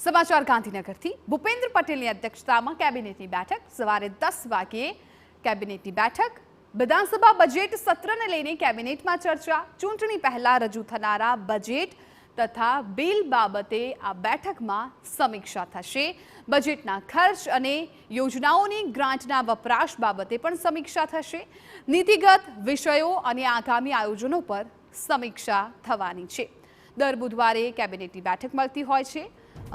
સમાચાર ગાંધીનગરથી ભૂપેન્દ્ર પટેલની અધ્યક્ષતામાં કેબિનેટની બેઠક સવારે 10 વાગ્યે કેબિનેટની બેઠક વિધાનસભા બજેટ સત્રને લઈને કેબિનેટમાં ચર્ચા ચૂંટણી પહેલા રજૂ થનારા બજેટ તથા બિલ બાબતે આ બેઠકમાં સમીક્ષા થશે બજેટના ખર્ચ અને યોજનાઓની ગ્રાન્ટના વપરાશ બાબતે પણ સમીક્ષા થશે નીતિગત વિષયો અને આગામી આયોજનો પર સમીક્ષા થવાની છે દર બુધવારે કેબિનેટની બેઠક મળતી હોય છે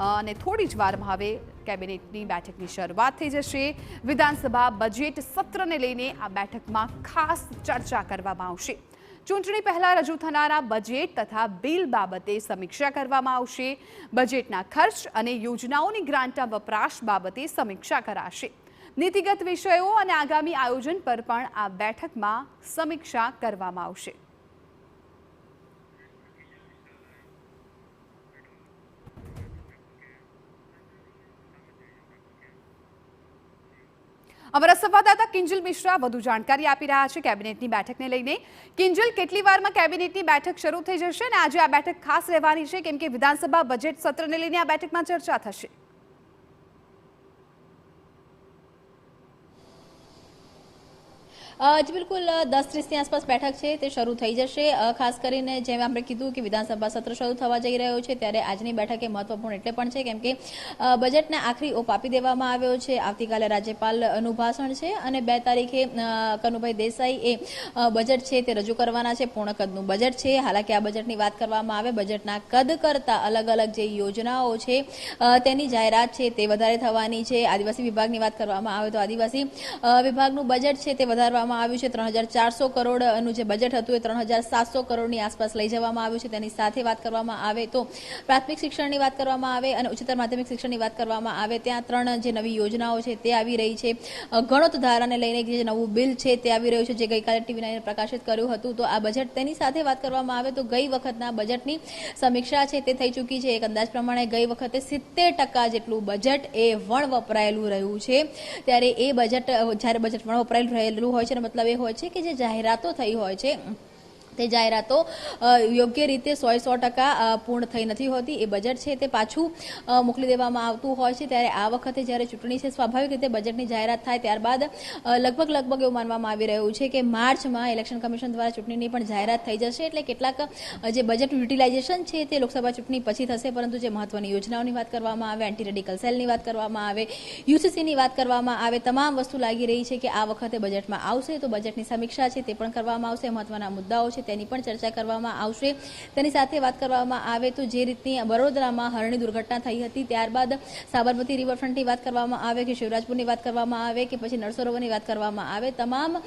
અને થોડી જ વારમાં હવે કેબિનેટની બેઠકની શરૂઆત થઈ જશે વિધાનસભા બજેટ સત્રને લઈને આ બેઠકમાં ખાસ ચર્ચા કરવામાં આવશે ચૂંટણી પહેલા રજૂ થનારા બજેટ તથા બિલ બાબતે સમીક્ષા કરવામાં આવશે બજેટના ખર્ચ અને યોજનાઓની ગ્રાન્ટના વપરાશ બાબતે સમીક્ષા કરાશે નીતિગત વિષયો અને આગામી આયોજન પર પણ આ બેઠકમાં સમીક્ષા કરવામાં આવશે અમારા સંવાદદાતા કિંજલ મિશ્રા વધુ જાણકારી આપી રહ્યા છે કેબિનેટની બેઠકને લઈને કિંજલ કેટલી વારમાં કેબિનેટની બેઠક શરૂ થઈ જશે અને આજે આ બેઠક ખાસ રહેવાની છે કેમ કે વિધાનસભા બજેટ સત્રને લઈને આ બેઠકમાં ચર્ચા થશે जी बिल्कुल 10:30 ની આસપાસ બેઠક છે તે શરૂ થઈ જશે ખાસ કરીને જેમ આપણે કીધું કે વિધાનસભા સત્ર શરૂ થવા જઈ રહ્યો છે ત્યારે આજની બેઠક એ મહત્વપૂર્ણ એટલે પણ છે કેમ કે બજેટને આખરી ઓપ આપી દેવામાં આવ્યો છે આવતીકાલે રાજ્યપાલનું ભાષણ છે અને 2 તારીખે કનુભાઈ દેસાઈ એ બજેટ છે તે રજૂ કરવાના છે પૂર્ણ કદનું બજેટ છે હાલાકી આ બજેટની વાત કરવામાં આવે બજેટના કદ કરતાં અલગ અલગ જે યોજનાઓ છે તેની જાહેરાત છે તે વધારે થવાની છે આદિવાસી વિભાગની વાત કરવામાં આવે તો આદિવાસી વિભાગનું બજેટ છે તે વધારવામાં આવ્યું છે 3400 કરોડનું જે બજેટ હતું એ 3700 કરોડની આસપાસ લઈ જવામાં આવ્યું છે તેની સાથે વાત કરવામાં આવે તો પ્રાથમિક શિક્ષણની વાત કરવામાં આવે અને ઉચ્ચતર માધ્યમિક શિક્ષણની વાત કરવામાં આવે ત્યાં 3 જે નવી યોજનાઓ છે તે આવી રહી છે ગણોત ધારાને લઈને જે નવું બિલ છે તે આવી રહ્યું છે જે ગઈકાલે ટીવી9 પ્રકાશિત કર્યું હતું તો આ બજેટ તેની સાથે વાત કરવામાં આવે તો ગઈ વખતના બજેટની સમીક્ષા છે તે થઈ ચૂકી છે એક અંદાજ પ્રમાણે ગઈ વખતે 70% જેટલું બજેટ એ વણ વપરાયેલું રહ્યું છે ત્યારે એ બજેટ જ્યારે બજેટ વણ વપરાયેલું રહેલું હોય છે મતલબ એ હોય છે કે જે જાહેરાતો થઈ હોય છે તે જાહેરાતો યોગ્ય રીતે 100% પૂર્ણ થઈ નથી હોતી એ બજેટ છે તે પાછું મોકલી દેવામાં આવતું હોય છે ત્યારે આ વખતે જ્યારે ચૂંટણી છે સ્વાભાવિક રીતે બજેટની જાહેરાત થાય ત્યારબાદ લગભગ એવું માનવામાં આવી રહ્યું છે કે માર્ચમાં ઇલેક્શન કમિશન દ્વારા ચૂંટણીની પણ જાહેરાત થઈ જશે એટલે કેટલાક જે બજેટ યુટિલાઇઝેશન છે તે લોકસભા ચૂંટણી પછી થશે પરંતુ જે મહત્વની યોજનાઓની વાત કરવામાં આવે એન્ટી રેડિકલ સેલની વાત કરવામાં આવે યુસીસીની વાત કરવામાં આવે તમામ વસ્તુ લાગી રહી છે કે આ વખતે બજેટમાં આવશે તો બજેટની સમીક્ષા છે તે પણ કરવામાં આવશે મહત્વના મુદ્દાઓ છે તેની પણ ચર્ચા કરવામાં આવશે તેની સાથે વાત કરવામાં આવે તો જે રીતની વડોદરામાં હરણી દુર્ઘટના થઈ હતી ત્યારબાદ સાબરમતી રિવરફ્રન્ટની વાત કરવામાં આવે કે શિવરાજપુરની વાત કરવામાં આવે કે પછી નળસરોવરની વાત કરવામાં આવે તમામ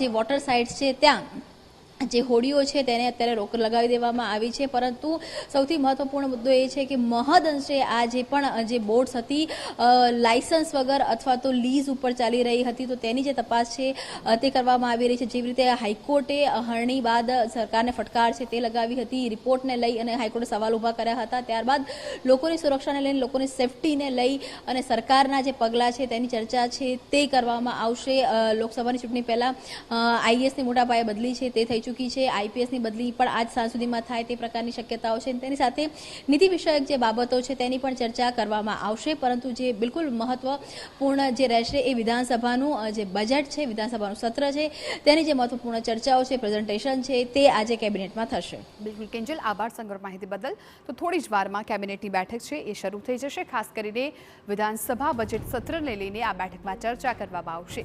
જે વોટર સાઇટ્સ છે ત્યાં જે હોડીઓ છે તેને અત્યારે રોક લગાવી દેવામાં આવી છે પરંતુ સૌથી મહત્વપૂર્ણ મુદ્દો એ છે કે મહદઅંશે આ જે પણ જે બોટ્સ હતી લાયસન્સ વગર અથવા તો લીઝ ઉપર ચાલી રહી હતી તો તેની જે તપાસ છે તે કરવામાં આવી રહી છે જેવી રીતે હાઈકોર્ટે હરણી બાદ સરકારને ફટકાર છે તે લગાવી હતી રિપોર્ટને લઈ અને હાઈકોર્ટે સવાલ ઊભા કર્યા હતા ત્યારબાદ લોકોની સુરક્ષાને લઈને લોકોની સેફટીને લઈ અને સરકારના જે પગલાં છે તેની ચર્ચા છે તે કરવામાં આવશે લોકસભાની ચૂંટણી પહેલાં આઈએસની મોટા પાયે બદલી છે તે થઈ ચૂકી છે આઈપીએસની બદલી પણ આજ સાંજ સુધીમાં થાય તે પ્રકારની શક્યતાઓ છે તેની સાથે નીતિ વિષયક જે બાબતો છે તેની પણ ચર્ચા કરવામાં આવશે પરંતુ જે બિલકુલ મહત્વપૂર્ણ જે રહેશે એ વિધાનસભાનું જે બજેટ છે વિધાનસભાનું સત્ર છે તેની જે મહત્વપૂર્ણ ચર્ચાઓ છે પ્રેઝન્ટેશન છે તે આજે કેબિનેટમાં થશે બિલકુલ કિંજલ આભાર સંગ્રહ માહિતી બદલ તો થોડી જ વારમાં કેબિનેટની બેઠક છે એ શરૂ થઈ જશે ખાસ કરીને વિધાનસભા બજેટ સત્રને લઈને આ બેઠકમાં ચર્ચા કરવામાં આવશે